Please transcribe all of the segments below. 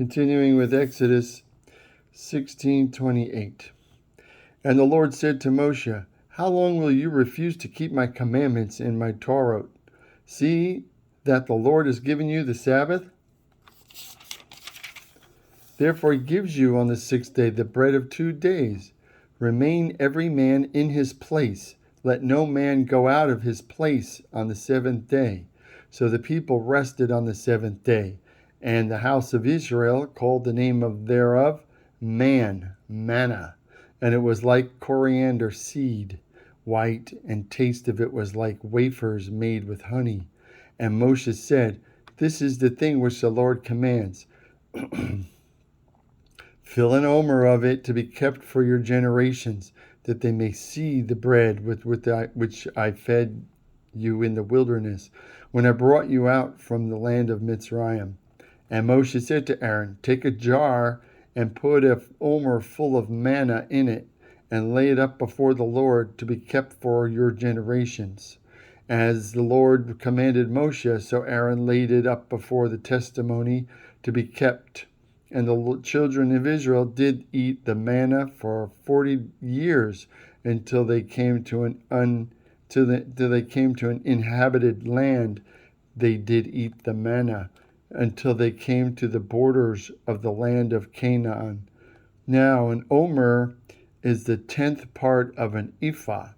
Continuing with Exodus 16:28. And the Lord said to Moshe, how long will you refuse to keep my commandments in my Torah? See that the Lord has given you the Sabbath? Therefore he gives you on the 6th day the bread of 2 days. Remain every man in his place. Let no man go out of his place on the 7th day. So the people rested on the 7th day. And the house of Israel called the name thereof manna. And it was like coriander seed, white, and taste of it was like wafers made with honey. And Moshe said, this is the thing which the Lord commands. Fill an omer of it to be kept for your generations, that they may see the bread which I fed you in the wilderness, when I brought you out from the land of Mitzrayim. And Moshe said to Aaron, take a jar and put an omer full of manna in it, and lay it up before the Lord to be kept for your generations. As the Lord commanded Moshe, so Aaron laid it up before the testimony to be kept. And the children of Israel did eat the manna for 40 years until they came to an inhabited land. They did eat the manna until they came to the borders of the land of Canaan. Now an omer is the 10th part of an ephah.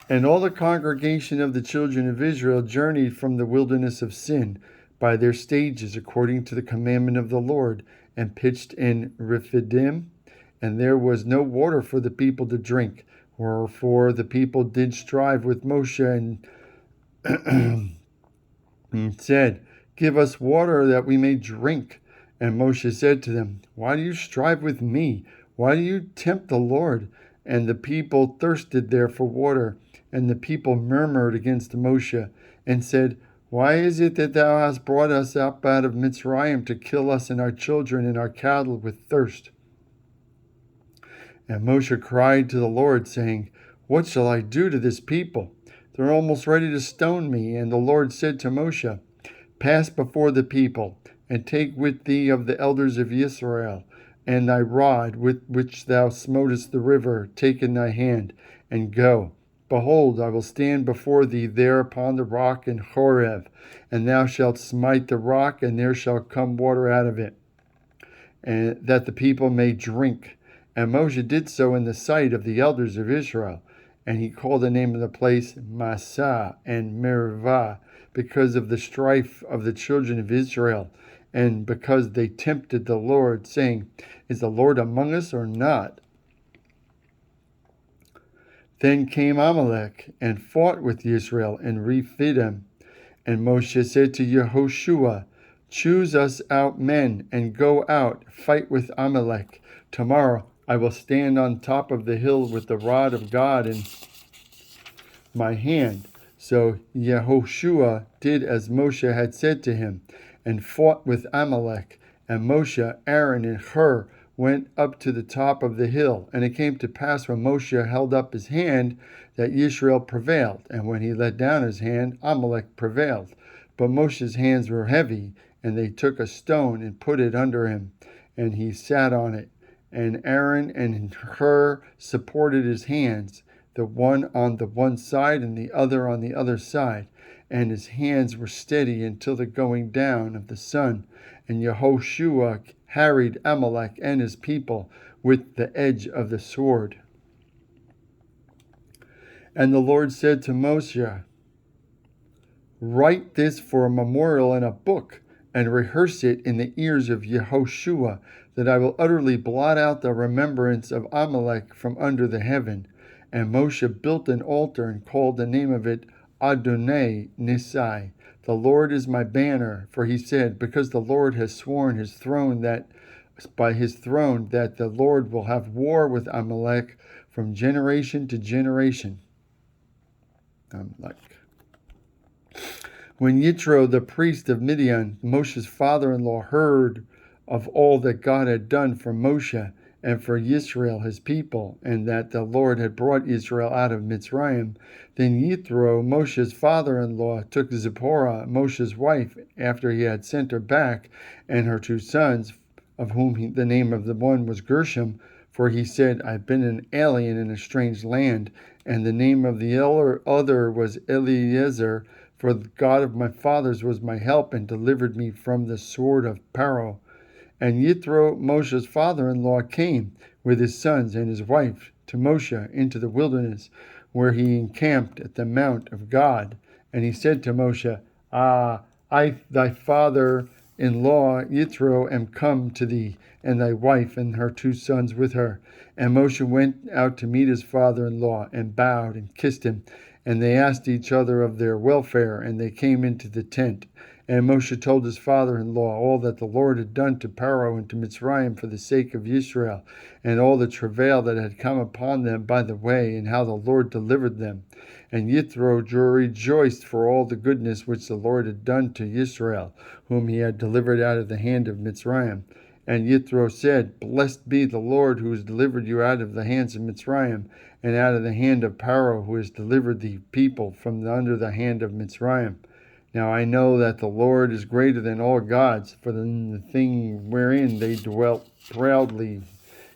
And all the congregation of the children of Israel journeyed from the wilderness of Sin by their stages according to the commandment of the Lord, and pitched in Rephidim, and there was no water for the people to drink. Wherefore the people did strive with Moshe and said, give us water that we may drink. And Moshe said to them, why do you strive with me? Why do you tempt the Lord? And the people thirsted there for water. And the people murmured against Moshe and said, why is it that thou hast brought us up out of Mitzrayim to kill us and our children and our cattle with thirst? And Moshe cried to the Lord, saying, what shall I do to this people? They're almost ready to stone me. And the Lord said to Moshe, pass before the people, and take with thee of the elders of Israel, and thy rod with which thou smotest the river, take in thy hand, and go. Behold, I will stand before thee there upon the rock in Horeb, and thou shalt smite the rock, and there shall come water out of it, and that the people may drink. And Moshe did so in the sight of the elders of Israel. And he called the name of the place Massah and Meribah, because of the strife of the children of Israel, and because they tempted the Lord, saying, is the Lord among us or not? Then came Amalek and fought with Israel in Rephidim. And Moshe said to Yehoshua, choose us out men, and go out, fight with Amalek. Tomorrow I will stand on top of the hill with the rod of God in my hand. So Yehoshua did as Moshe had said to him, and fought with Amalek. And Moshe, Aaron, and Hur went up to the top of the hill. And it came to pass when Moshe held up his hand that Israel prevailed. And when he let down his hand, Amalek prevailed. But Moshe's hands were heavy, and they took a stone and put it under him, and he sat on it. And Aaron and Hur supported his hands, the one on the one side and the other on the other side. And his hands were steady until the going down of the sun. And Yehoshua harried Amalek and his people with the edge of the sword. And the Lord said to Moshe, write this for a memorial in a book, and rehearse it in the ears of Yehoshua, that I will utterly blot out the remembrance of Amalek from under the heaven. And Moshe built an altar and called the name of it Adonai Nisai. The Lord is my banner, for he said, because the Lord has sworn by his throne that the Lord will have war with Amalek from generation to generation. When Yitro, the priest of Midian, Moshe's father-in-law, heard of all that God had done for Moshe and for Israel his people, and that the Lord had brought Israel out of Mitzrayim. Then Yithro, Moshe's father-in-law, took Zipporah, Moshe's wife, after he had sent her back, and her 2 sons, of whom the name of the one was Gershom, for he said, I've been an alien in a strange land, and the name of the other was Eliezer, for the God of my fathers was my help and delivered me from the sword of Pharaoh. And Yithro, Moshe's father-in-law, came with his sons and his wife to Moshe into the wilderness, where he encamped at the mount of God. And he said to Moshe, I, thy father-in-law Yithro, am come to thee, and thy wife and her 2 sons with her. And Moshe went out to meet his father-in-law, and bowed and kissed him. And they asked each other of their welfare, and they came into the tent. And Moshe told his father-in-law all that the Lord had done to Pharaoh and to Mitzrayim for the sake of Israel, and all the travail that had come upon them by the way, and how the Lord delivered them. And Yithro rejoiced for all the goodness which the Lord had done to Israel, whom he had delivered out of the hand of Mitzrayim. And Yithro said, Blessed be the Lord who has delivered you out of the hands of Mitzrayim, and out of the hand of Pharaoh, who has delivered the people from under the hand of Mitzrayim. Now I know that the Lord is greater than all gods, for in the thing wherein they dwelt proudly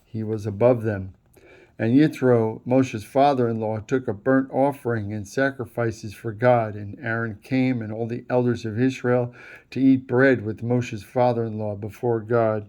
he was above them. And Yithro, Moshe's father-in-law, took a burnt offering and sacrifices for God, and Aaron came and all the elders of Israel to eat bread with Moshe's father-in-law before God.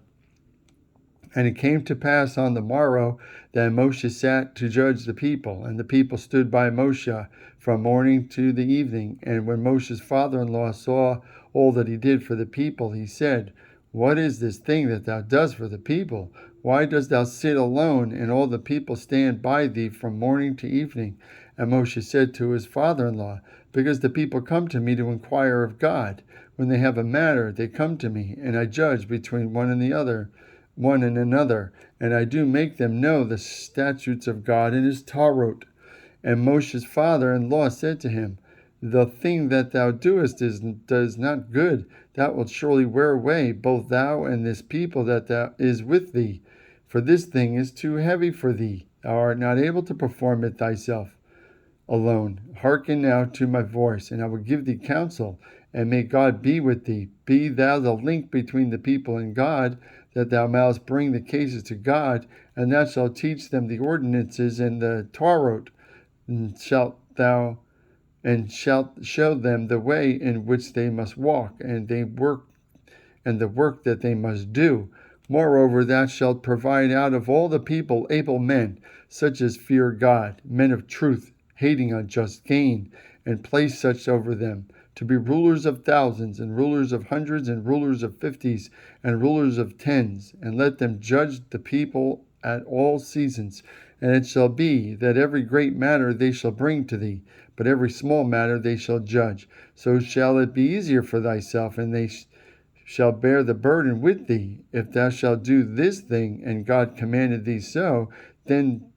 And it came to pass on the morrow that Moshe sat to judge the people, and the people stood by Moshe from morning to the evening. And when Moshe's father-in-law saw all that he did for the people, he said, What is this thing that thou dost for the people? Why dost thou sit alone, and all the people stand by thee from morning to evening? And Moshe said to his father-in-law, Because the people come to me to inquire of God. When they have a matter, they come to me, and I judge between one and another, and I do make them know the statutes of God and his Torah. And Moshe's father-in-law said to him, The thing that thou doest is not good. Thou wilt surely wear away both thou and this people that is with thee. For this thing is too heavy for thee. Thou art not able to perform it thyself alone. Hearken now to my voice, and I will give thee counsel, and may God be with thee. Be thou the link between the people and God, that thou mayest bring the cases to God, and thou shalt teach them the ordinances and the Torah, and shalt show them the way in which they must walk, and the work that they must do. Moreover, thou shalt provide out of all the people able men, such as fear God, men of truth, hating unjust gain, and place such over them, to be rulers of thousands, and rulers of hundreds, and rulers of 50s, and rulers of 10s, and let them judge the people at all seasons. And it shall be that every great matter they shall bring to thee, but every small matter they shall judge. So shall it be easier for thyself, and they shall bear the burden with thee. If thou shalt do this thing, and God commanded thee so, then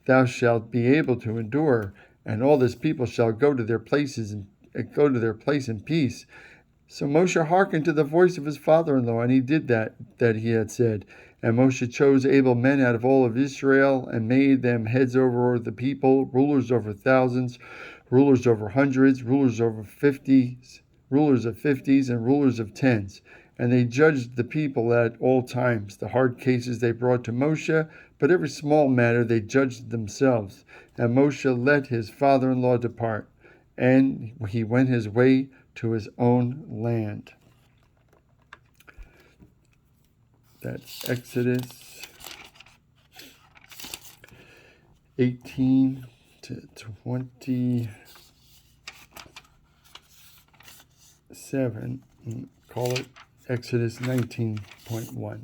thou shalt be able to endure, and all this people shall go to their place in peace. So Moshe hearkened to the voice of his father-in-law, and he did that he had said. And Moshe chose able men out of all of Israel, and made them heads over the people, rulers over thousands, rulers over hundreds, rulers of 50s, and rulers of 10s. And they judged the people at all times. The hard cases they brought to Moshe, but every small matter they judged themselves. And Moshe let his father-in-law depart, and he went his way to his own land. That's Exodus 18 to 27. Call it Exodus 19.1.